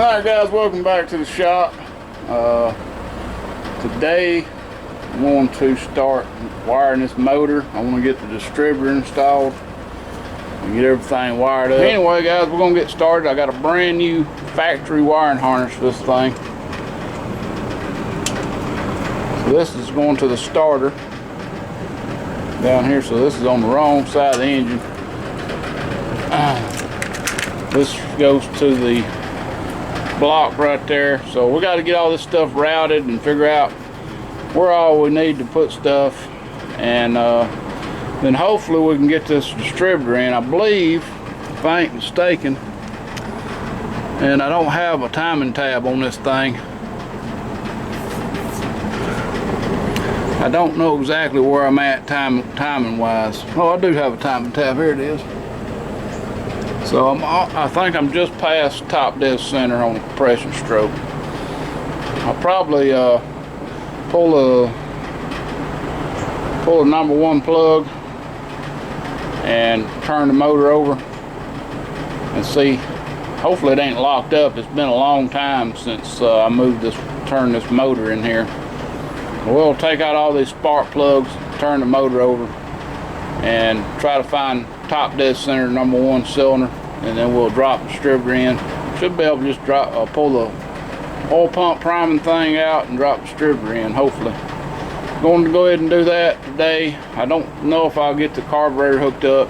Alright guys, welcome back to the shop. Today I'm going to start wiring this motor. I want to get the distributor installed and get everything wired up. Anyway guys, we're going to get started. I got a brand new factory wiring harness for this thing. So this is going to the starter down here, so this is on the wrong side of the engine. This goes to the block right there, so we got to get all this stuff routed and figure out where all we need to put stuff, and then hopefully we can get this distributor in. I believe, if I ain't mistaken, and I don't have a timing tab on this thing. I don't know exactly where I'm at timing wise. Oh, I do have a timing tab. Here it is. So I think I'm just past top dead center on the compression stroke. I'll probably pull a number one plug and turn the motor over and see. Hopefully it ain't locked up. It's been a long time since I turned this motor in here. We'll take out all these spark plugs, turn the motor over, and try to find top dead center number one cylinder, and then we'll drop the distributor in. Should be able to just pull the oil pump priming thing out and drop the distributor in, hopefully. Going to go ahead and do that today. I don't know if I'll get the carburetor hooked up.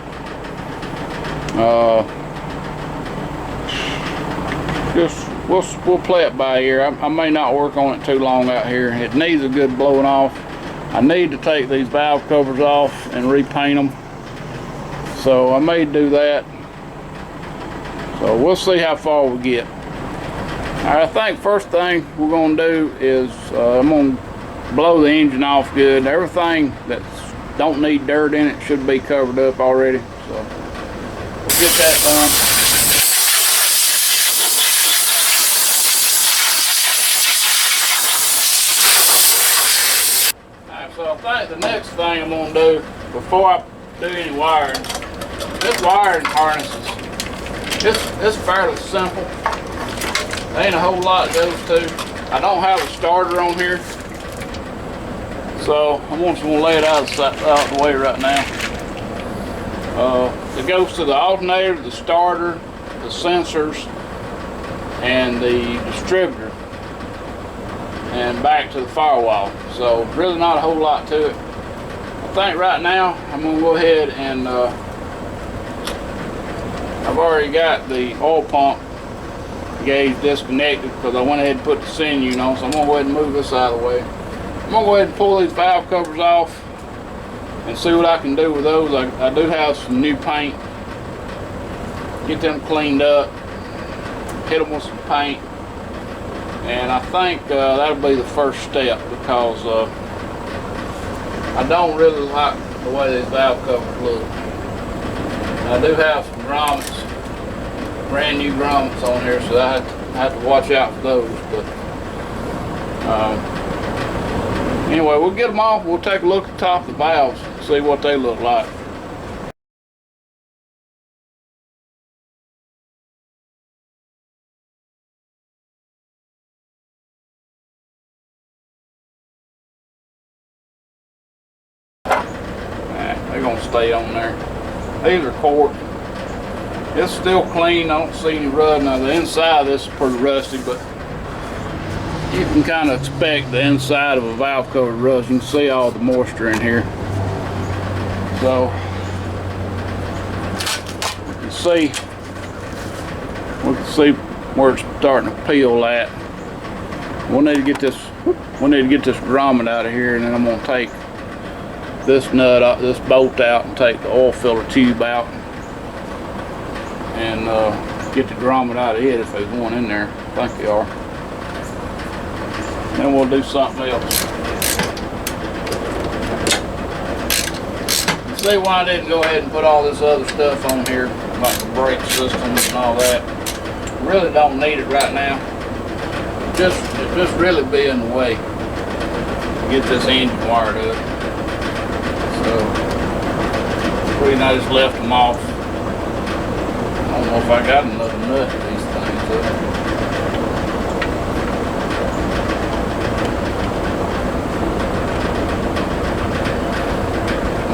We'll play it by ear. I may not work on it too long out here. It needs a good blowing off. I need to take these valve covers off and repaint them, so I may do that. So we'll see how far we get. I think first thing we're going to do is I'm going to blow the engine off good. Everything that don't need dirt in it should be covered up already, so we'll get that done. So I think the next thing I'm going to do before I do any wiring, this wiring harness is fairly simple. There ain't a whole lot it goes to. I don't have a starter on here, so I'm just going to lay it out of the way right now. It goes to the alternator, the starter, the sensors, and the distributor, and back to the firewall. So really not a whole lot to it. I think right now I'm going to go ahead and I've already got the oil pump gauge disconnected because I went ahead and put the sinew on, so I'm going to go ahead and move this out of the way. I'm going to go ahead and pull these valve covers off and see what I can do with those. I do have some new paint. Get them cleaned up, hit them with some paint, and I think that'll be the first step, because I don't really like the way these valve covers look. I do have some grommets, brand new grommets on here, so I have to watch out for those. But anyway, we'll get them off. We'll take a look at the top of the valves, see what they look like. They're gonna stay on there. These are corked. It's still clean. I don't see any rust. Now the inside of this is pretty rusty, but you can kind of expect the inside of a valve cover rust. You can see all the moisture in here. So we can see where it's starting to peel at. We'll need to get this grommet out of here, and then I'm gonna take this nut out, this bolt out, and take the oil filler tube out, and get the grommet out of it if there's one in there. I think they are. Then we'll do something else. See why I didn't go ahead and put all this other stuff on here, like the brake systems and all that. Really don't need it right now. It just really be in the way to get this engine wired up. So, I just left them off. I don't know if I got another nut in these things.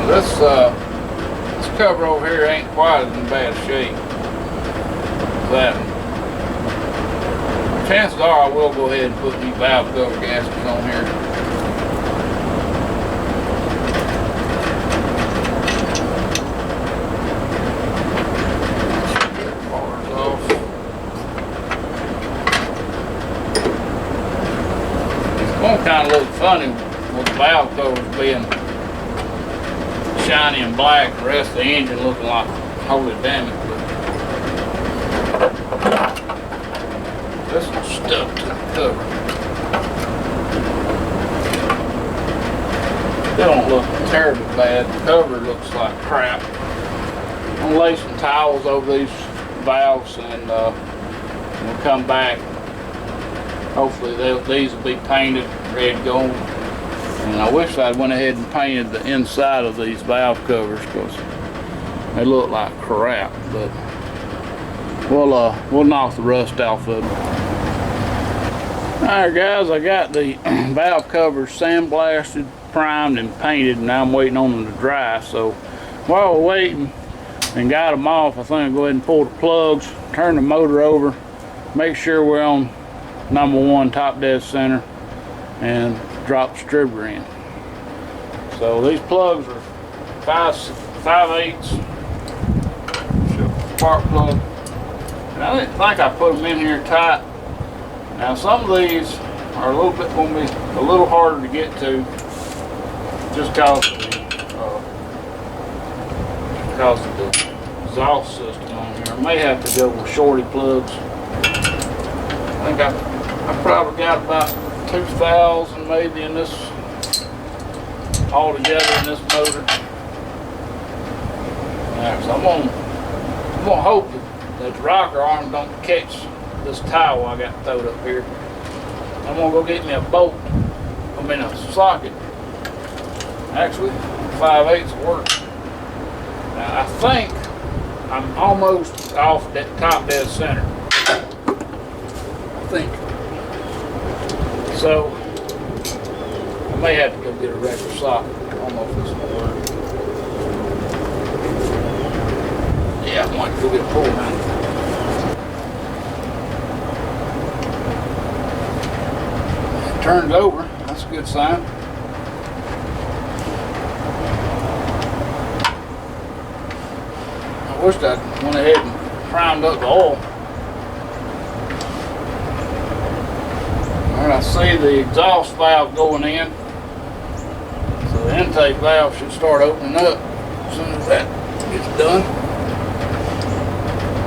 This cover over here ain't quite in bad shape. That chances are I will go ahead and put these valve cover gaskets on here. Bars off. It's gonna kind of look funny with the valve covers being shiny and black, the rest of the engine looking like holy damn it. This one's stuck to the cover. Still don't look terribly bad. The cover looks like crap. I'm gonna lay some towels over these valves and we'll come back. Hopefully these will be painted, ready to go. And I wish I'd went ahead and painted the inside of these valve covers because they look like crap, but we'll knock the rust off of them. Alright guys, I got the valve covers sandblasted, primed and painted, and now I'm waiting on them to dry. So while we're waiting and got them off, I think I'll go ahead and pull the plugs, turn the motor over, make sure we're on #1 top dead center, and drop the distributor in. So these plugs are 5/8 spark plug. And I didn't think I put them in here tight. Now some of these are going to be a little harder to get to, just because of the exhaust system on here. I may have to go with shorty plugs. I think I probably got about 2,000 maybe in this, all together in this motor. Alright, so I'm gonna hope that the rocker arm don't catch this towel I got throwed up here. I'm gonna go get me a bolt, a socket. Actually, 5/8 work. Now I think I'm almost off that top dead center. I think. So I may have to go get a regular socket. I don't know if this will work. Yeah, I might go get a pull handle. It turns over. That's a good sign. I wish I went ahead and primed up the oil. Alright, I see the exhaust valve going in. So the intake valve should start opening up as soon as that gets done.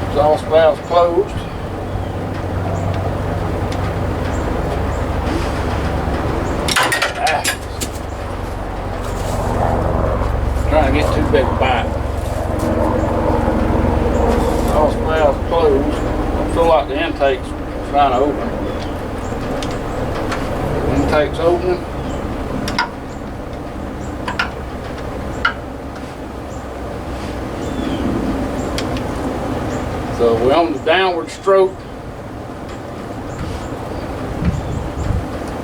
Exhaust valve's closed. Trying to get too big a bite. Exhaust valve's closed. I feel like the intake's trying to open. Intake's opening. So we're on the downward stroke.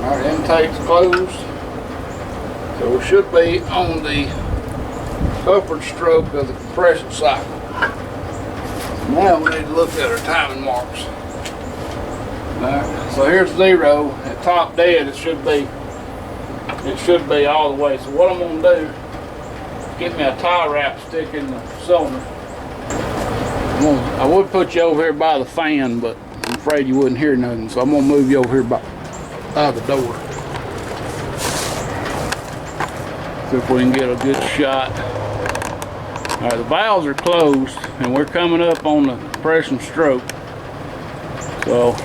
Our intake's closed. So we should be on the upward stroke of the compression cycle. Now we need to look at our timing marks. Alright, so here's 0 at top dead. It should be all the way. So what I'm gonna do is get me a tie wrap, stick in the cylinder. I would put you over here by the fan, but I'm afraid you wouldn't hear nothing, so I'm gonna move you over here by the door. See if we can get a good shot. All right, the valves are closed, and we're coming up on the compression stroke. So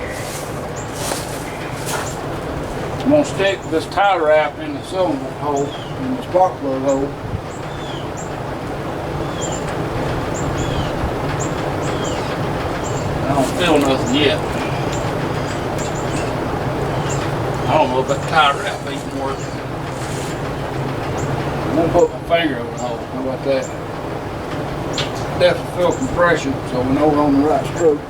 I'm gonna stick this tie wrap in the cylinder hole, in the spark plug hole. I don't feel nothing yet. I don't know if that tie wrap even working. I'm gonna put my finger over the hole. How about that? Definitely feel compression, so we know we're on the right stroke.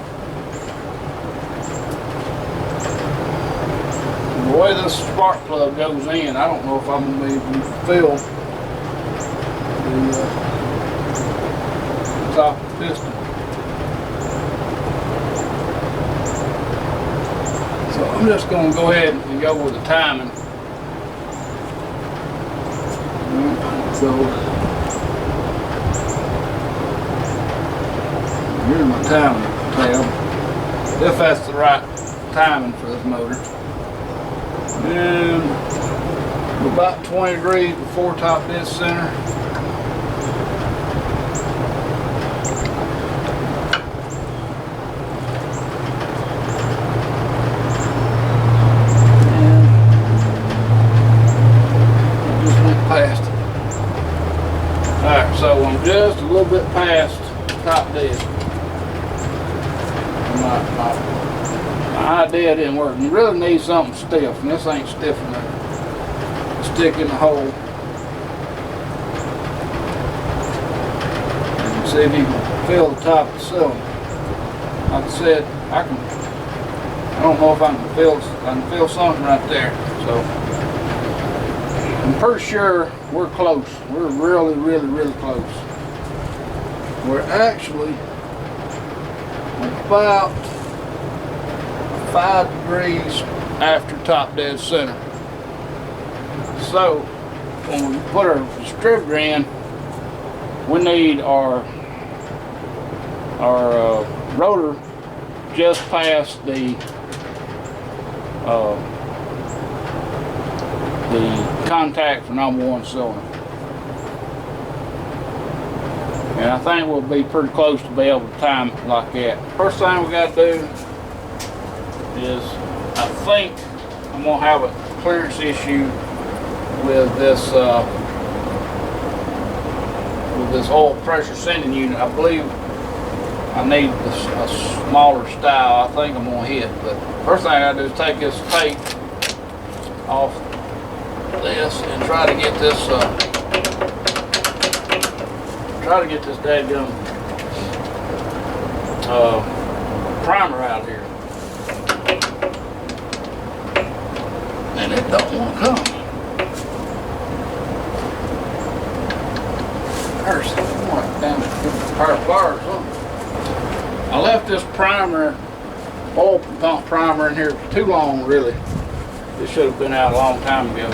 And the way this spark plug goes in, I don't know if I'm gonna be able to feel the top of the piston. So I'm just going to go ahead and go with the timing. So here's my timing tab. If that's the right timing for this motor. And about 20 degrees before top dead center. And I just went past it. Alright, so I'm just a little bit past top dead. My idea didn't work. You really need something stiff, and this ain't stiff enough. Stick in the hole. And see if you can feel the top of the cylinder. Like I said, I don't know if I can feel something right there. So I'm pretty sure we're close. We're really, really, really close. We're actually about 5 degrees after top dead center. So when we put our distributor in, we need our rotor just past the contact for number 1 cylinder. And I think we'll be pretty close to be able to time it like that. First thing we got to do is, I think I'm going to have a clearance issue with this oil pressure sending unit. I believe I need a smaller style. I think I'm going to hit. But first thing I do is take this tape off this and try to get this dadgum primer out here. And it don't want to come. There's what, damn it, pair of pliers, huh? I left this primer, oil pump primer in here too long, really. This should have been out a long time ago.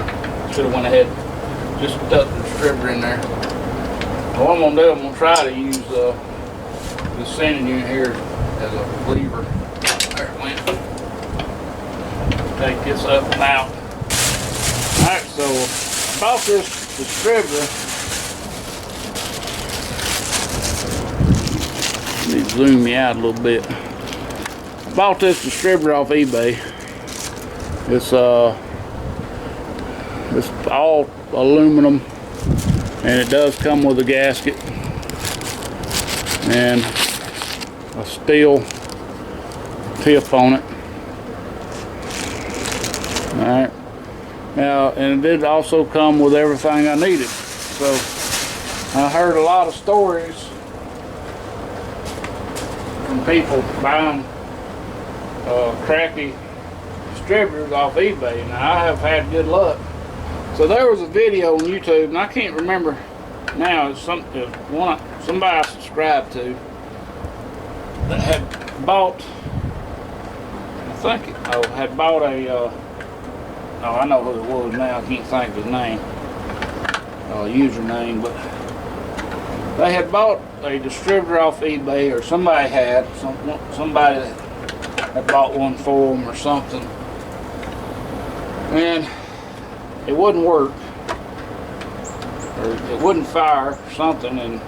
Should have went ahead and just stuck the distributor in there. What I'm going to do, I'm going to try to use the sending unit here as a lever. There it went. Take this up and out. Alright, so I bought this distributor. Let me zoom me out a little bit. I bought this distributor off eBay. It's all aluminum, and it does come with a gasket and a steel tip on it. Alright. Now, and it did also come with everything I needed. So I heard a lot of stories from people buying crappy distributors off eBay. Now, I have had good luck. So there was a video on YouTube, and I can't remember now. It's somebody I subscribed to that had bought. Had bought a. Oh, I know who it was now. I can't think of his name, username, but they had bought a distributor off eBay, or somebody had bought one for them or something, and it wouldn't work, or it wouldn't fire or something, and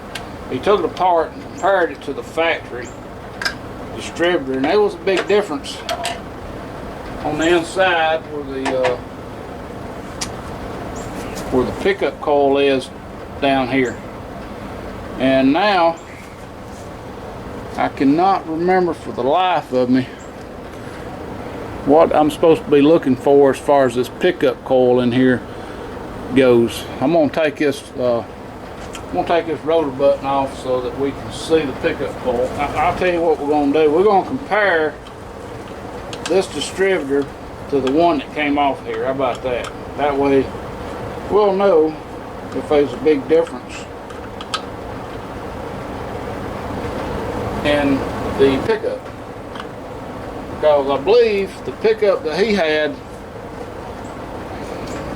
he took it apart and compared it to the factory distributor, and there was a big difference on the inside where the pickup coil is down here. And now I cannot remember for the life of me what I'm supposed to be looking for as far as this pickup coil in here goes. I'm gonna take this rotor button off so that we can see the pickup coil. I'll tell you what we're gonna do. We're gonna compare this distributor to the one that came off here. How about that? That way we'll know if there's a big difference. and the pickup. Because I believe the pickup that he had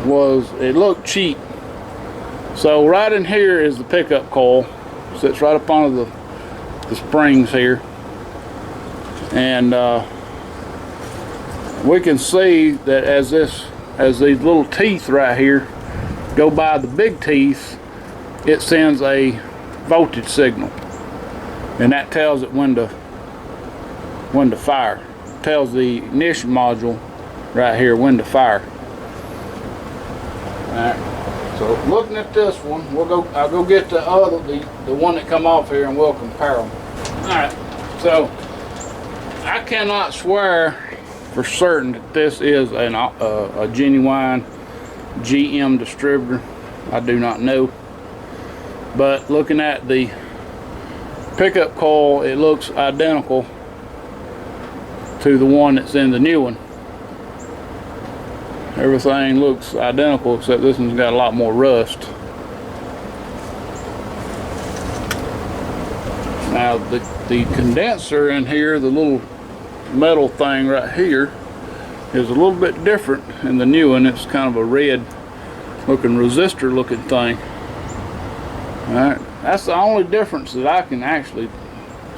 it looked cheap. So right in here is the pickup coil. Sits right up under the springs here. And we can see that as these little teeth right here go by the big teeth, it sends a voltage signal, and that tells it when to fire. It tells the ignition module right here when to fire. Alright, so looking at this one, I'll go get the one that come off here, and we'll compare them. Alright, so I cannot swear for certain that this is a genuine GM distributor. I do not know. But looking at the pickup coil, it looks identical to the one that's in the new one. Everything looks identical except this one's got a lot more rust. Now the condenser in here, the little metal thing right here, is a little bit different in the new one. It's kind of a red looking resistor looking thing. Alright, that's the only difference that I can actually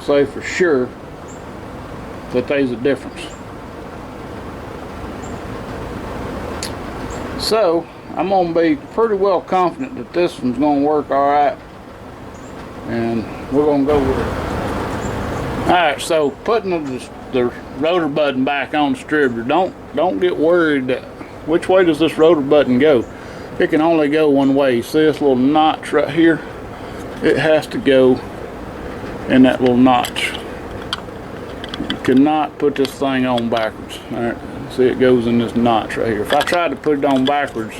say for sure that there's a difference. So I'm going to be pretty well confident that this one's going to work alright, and we're going to go with it. Alright, so putting the rotor button back on the distributor, don't get worried that which way does this rotor button go. It can only go one way. See this little notch right here? It has to go in that little notch. You cannot put this thing on backwards. Alright, see it goes in this notch right here. If I tried to put it on backwards,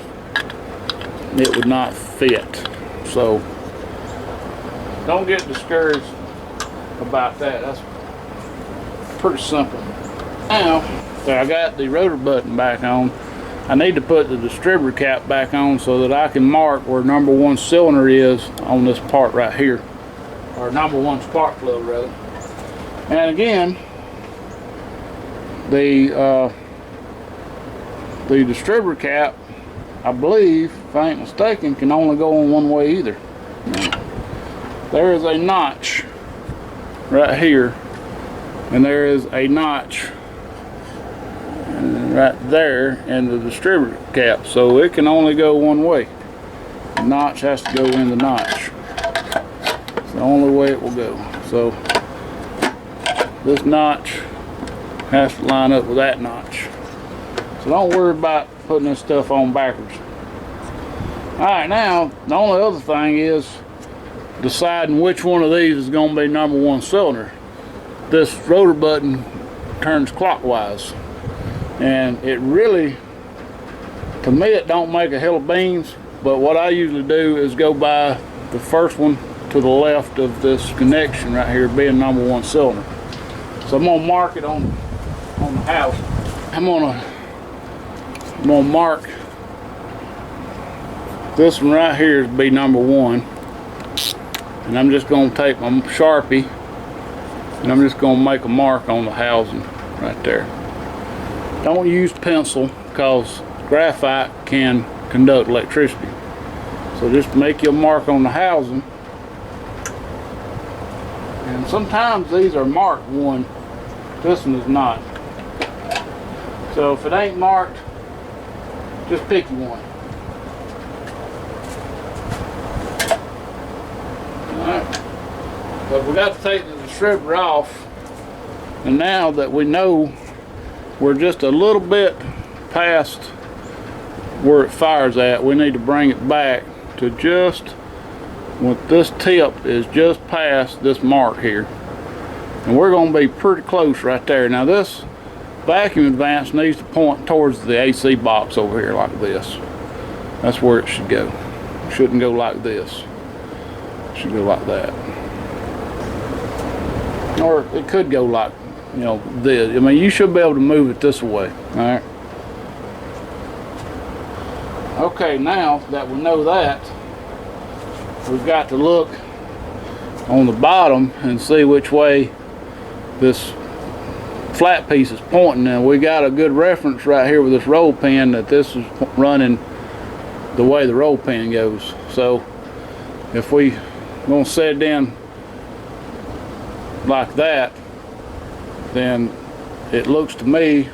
it would not fit. So don't get discouraged about that. That's pretty simple. Now that I got the rotor button back on, I need to put the distributor cap back on so that I can mark where number one cylinder is on this part right here, or number one spark plug rather. And again, the distributor cap, I believe, if I ain't mistaken, can only go on one way either. There is a notch right here, and there is a notch right there in the distributor cap, so it can only go one way. The notch has to go in the notch. It's the only way it will go. So this notch has to line up with that notch. So don't worry about putting this stuff on backwards. Alright, now the only other thing is deciding which one of these is going to be number one cylinder. This rotor button turns clockwise, and it really, to me, it don't make a hill of beans, but what I usually do is go by the first one to the left of this connection right here being number one cylinder. So I'm going to mark it on the house. I'm going to mark this one right here to be number one, and I'm just going to take my Sharpie and I'm just going to make a mark on the housing right there. Don't use pencil because graphite can conduct electricity. So just make your mark on the housing. And sometimes these are marked one. This one is not. So if it ain't marked, just pick one. Alright. But we got to take the distributor off. And now that we know we're just a little bit past where it fires at, we need to bring it back to just with this tip is just past this mark here, and we're going to be pretty close right there. Now this vacuum advance needs to point towards the AC box over here like this. That's where it should go. It shouldn't go like this. It should go like that, or it could go like, you know, this. I mean, you should be able to move it this way. All right. Okay, now that we know that, we've got to look on the bottom and see which way this flat piece is pointing. Now we got a good reference right here with this roll pin that this is running the way the roll pin goes. So if we gonna set it in like that, then it looks to me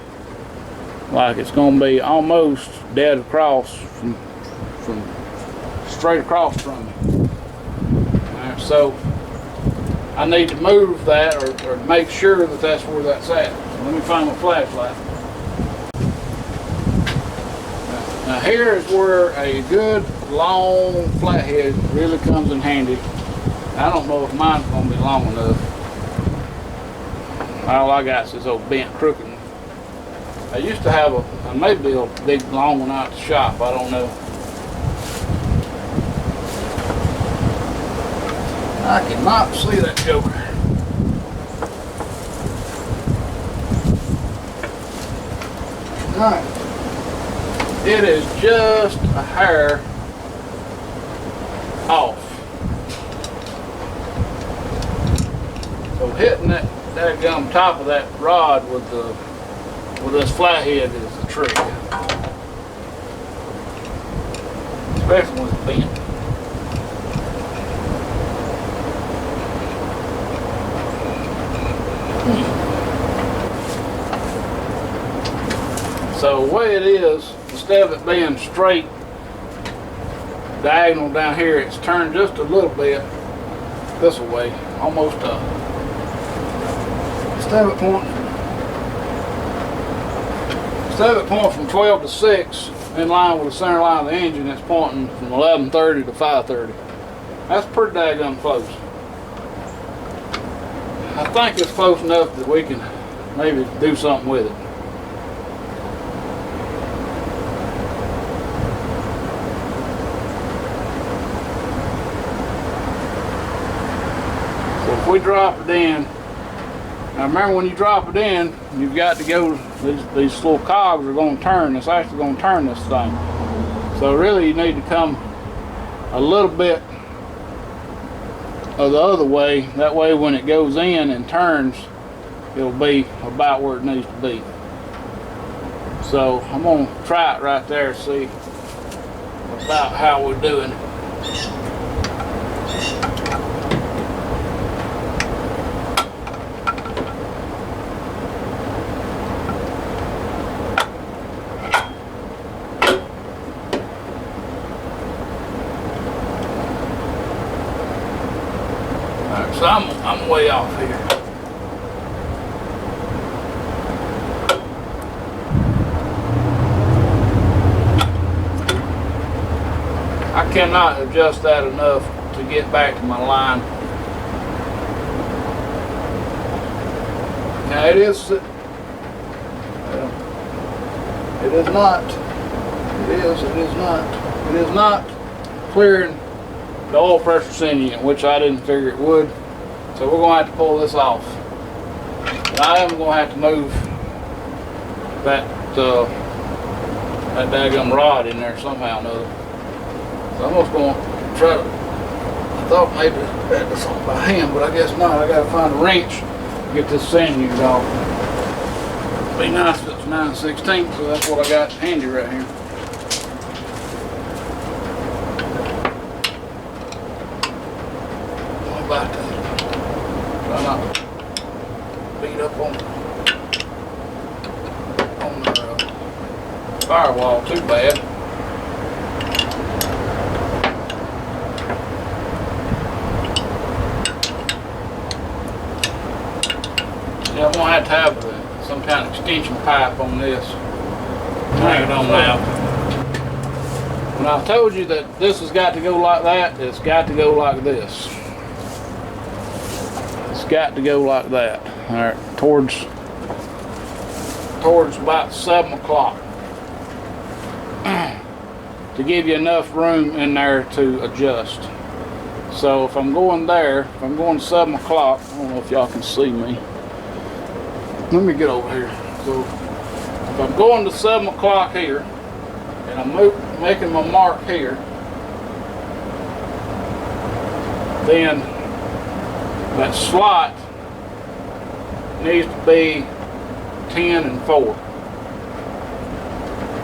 like it's gonna be almost dead across from straight across from me. Alright, so I need to move that or make sure that that's where that's at. So let me find my flashlight. Now here is where a good long flathead really comes in handy. I don't know if mine's gonna be long enough. All I got is this old bent crooked one. I used to have maybe a big long one out the shop, I don't know. I cannot see that joker. Alright. It is just a hair off. So hitting that gum top of that rod with this flathead is the trick. Especially when it's bent. So the way it is, instead of it being straight diagonal down here, it's turned just a little bit this way, almost up. Instead of it pointing from 12 to 6 in line with the center line of the engine, it's pointing from 11:30 to 5:30. That's pretty daggone close. I think it's close enough that we can maybe do something with it. So if we drop it in, now remember when you drop it in, you've got to go, these little cogs are going to turn. It's actually going to turn this thing. So really you need to come a little bit of the other way. That way when it goes in and turns, it'll be about where it needs to be. So I'm going to try it right there and see about how we're doing. So I'm way off here. I cannot adjust that enough to get back to my line. Now it is not clearing the oil pressure sending unit, which I didn't figure it would. So we're going to have to pull this off. And I am going to have to move that daggum rod in there somehow or another. So I'm just going to try to, I thought maybe that was something by hand, but I guess not. I got to find a wrench to get this sand unit off. It'd be nice if it's 9/16, so that's what I got handy right here. What about that? Try not to beat up on the firewall too bad. Yeah, I'm going to have some kind of extension pipe on this. Hang it on now. When I told you that this has got to go like that, it's got to go like this. It's got to go like that. All right, towards about 7 o'clock to give you enough room in there to adjust. So if I'm going there, if I'm going 7 o'clock, I don't know if y'all can see me. Let me get over here. So if I'm going to 7 o'clock here, and I'm making my mark here, then that slot needs to be 10 and 4.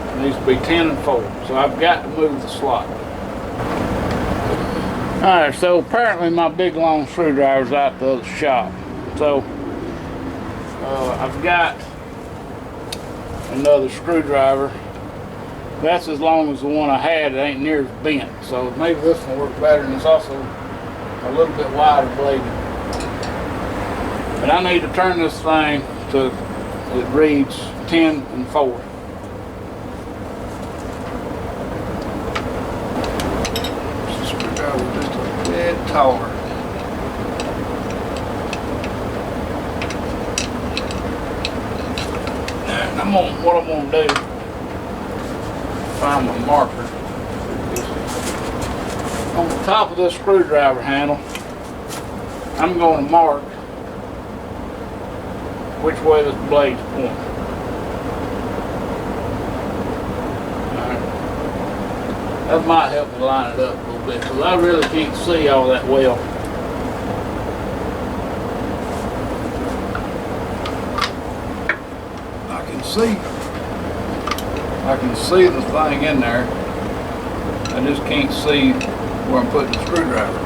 It needs to be 10 and 4. So I've got to move the slot. Alright, so apparently my big long screwdriver's out the other shop. So I've got another screwdriver. That's as long as the one I had. It ain't near as bent. So maybe this one will work better, and it's also a little bit wider bladed. But I need to turn this thing to, it reads 10 and 4. This screwdriver just a bit taller. And what I'm gonna do, find my marker. On the top of this screwdriver handle, I'm going to mark which way this blade's pointing. Alright. That might help me line it up a little bit, because I really can't see all that well. I can see the thing in there. I just can't see where I'm putting the screwdriver.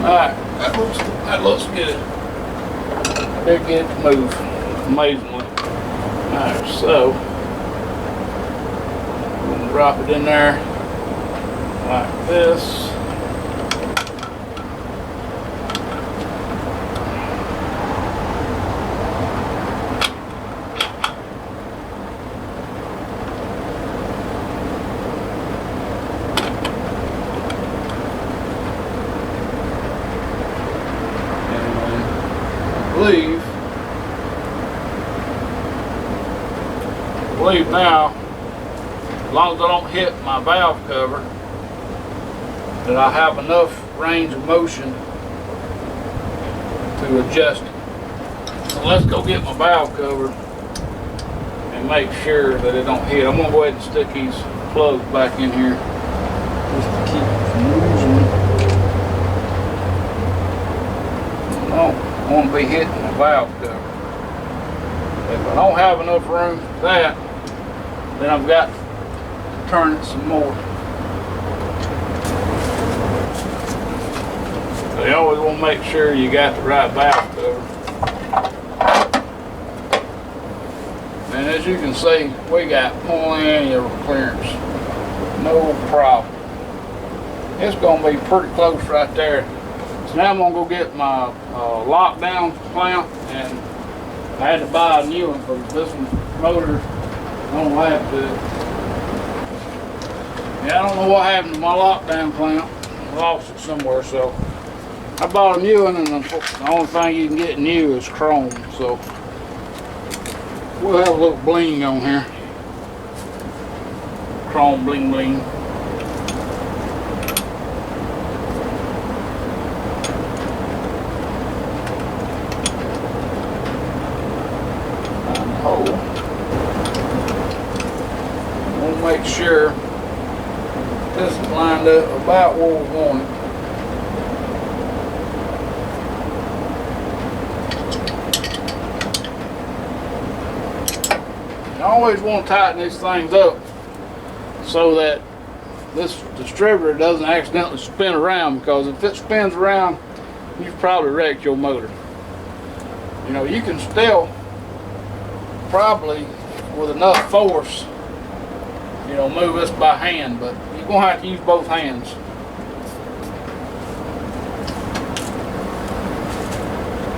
Alright, that looks good. I did get it to move amazingly. Alright, so I'm going to drop it in there like this. I believe now, as long as I don't hit my valve cover, that I have enough range of motion to adjust it. So let's go get my valve cover and make sure that it don't hit. I'm gonna go ahead and stick these plugs back in here just to keep it from losing. I don't want to be hitting the valve cover. If I don't have enough room for that, then I've got to turn it some more. So you always want to make sure you got the right valve cover. And as you can see, we got plenty of clearance. No problem. It's going to be pretty close right there. So now I'm going to go get my lockdown clamp, and I had to buy a new one because this motor don't have to. Yeah, I don't know what happened to my lockdown clamp. I lost it somewhere, so I bought a new one, and the only thing you can get new is chrome. So we'll have a little bling on here. Chrome bling bling. Make sure this is lined up about where we want it. You always want to tighten these things up so that this distributor doesn't accidentally spin around, because if it spins around, you've probably wrecked your motor. You know, you can still probably with enough force, you know, move this by hand, but you're going to have to use both hands.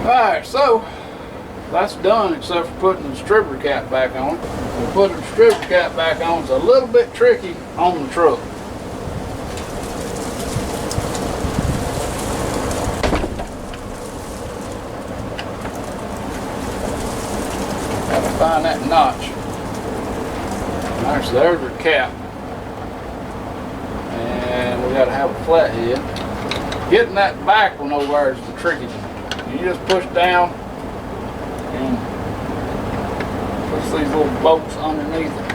Alright, so that's done except for putting the distributor cap back on. We'll put the distributor cap back on. It's a little bit tricky on the truck. Got to find that notch. Alright, so there's our cap, and we got to have a flathead. Getting that back one over there is the tricky thing. You just push down and push these little bolts underneath it.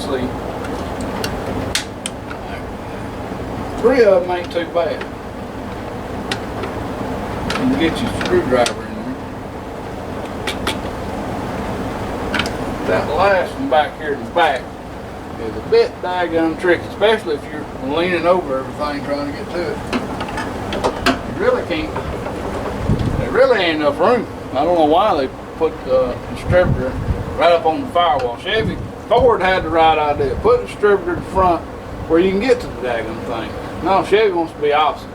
see. 3 of them ain't too bad. You can get your screwdriver in there. That last one back here in the back is a bit daggone tricky, especially if you're leaning over everything trying to get to it. You really can't. There really ain't enough room. I don't know why they put the distributor right up on the firewall. Chevy, Ford had the right idea. Put the distributor in front where you can get to the daggone thing. No, Chevy wants to be opposite.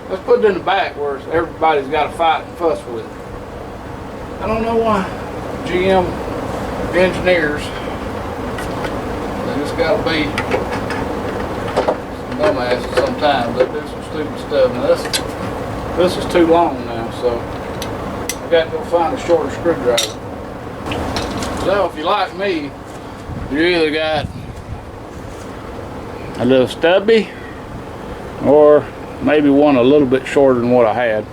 Let's put it in the back where everybody's got to fight and fuss with it. I don't know why. GM engineers, they just got to be some dumbasses sometimes. They do some stupid stuff. Now this is too long now, so I've got to go find a shorter screwdriver. So if you like me, you either got a little stubby or maybe one a little bit shorter than what I had.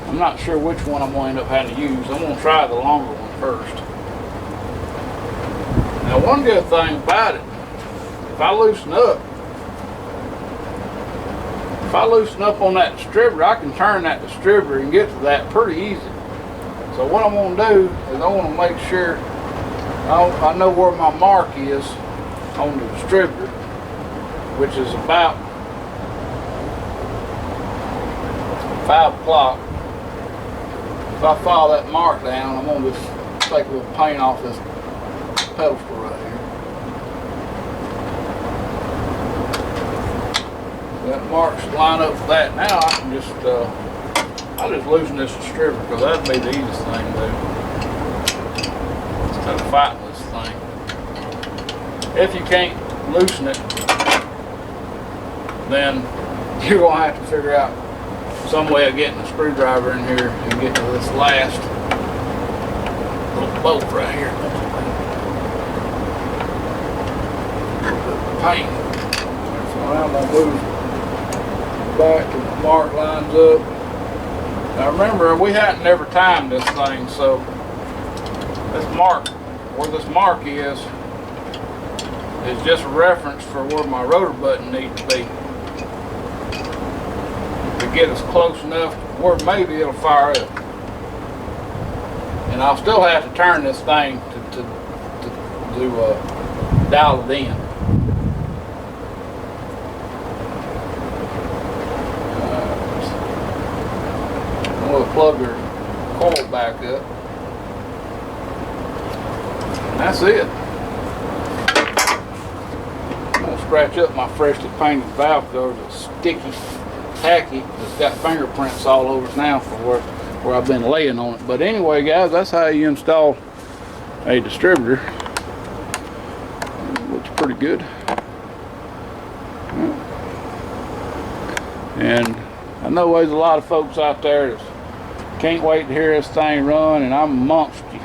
I'm not sure which one I'm going to end up having to use. I'm going to try the longer one first. Now one good thing about it, if I loosen up on that distributor, I can turn that distributor and get to that pretty easy. So what I'm going to do is I want to make sure I know where my mark is on the distributor, which is about 5 o'clock. If I follow that mark down, I'm going to just take a little paint off this pedestal right here. That mark should line up with that. Now I can just I'll just loosen this distributor because that'd be the easiest thing to do. Instead of fighting this thing. If you can't loosen it, then you're going to have to figure out some way of getting a screwdriver in here and get to this last little bolt right here. Paint. So I'm going to move back and the mark lines up. Now remember, we hadn't never timed this thing, so this mark, where this mark is just a reference for where my rotor button needs to be. To get us close enough where maybe it'll fire up. And I'll still have to turn this thing to dial it in. We'll plug her coil back up. And that's it. I'm going to scratch up my freshly painted valve cover. It's sticky, tacky. It's got fingerprints all over it now for where I've been laying on it. But anyway, guys, that's how you install a distributor. It looks pretty good. And I know there's a lot of folks out there that can't wait to hear this thing run, and I'm amongst you.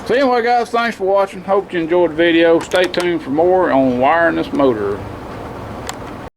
So anyway, guys, thanks for watching. Hope you enjoyed the video. Stay tuned for more on wiring this motor.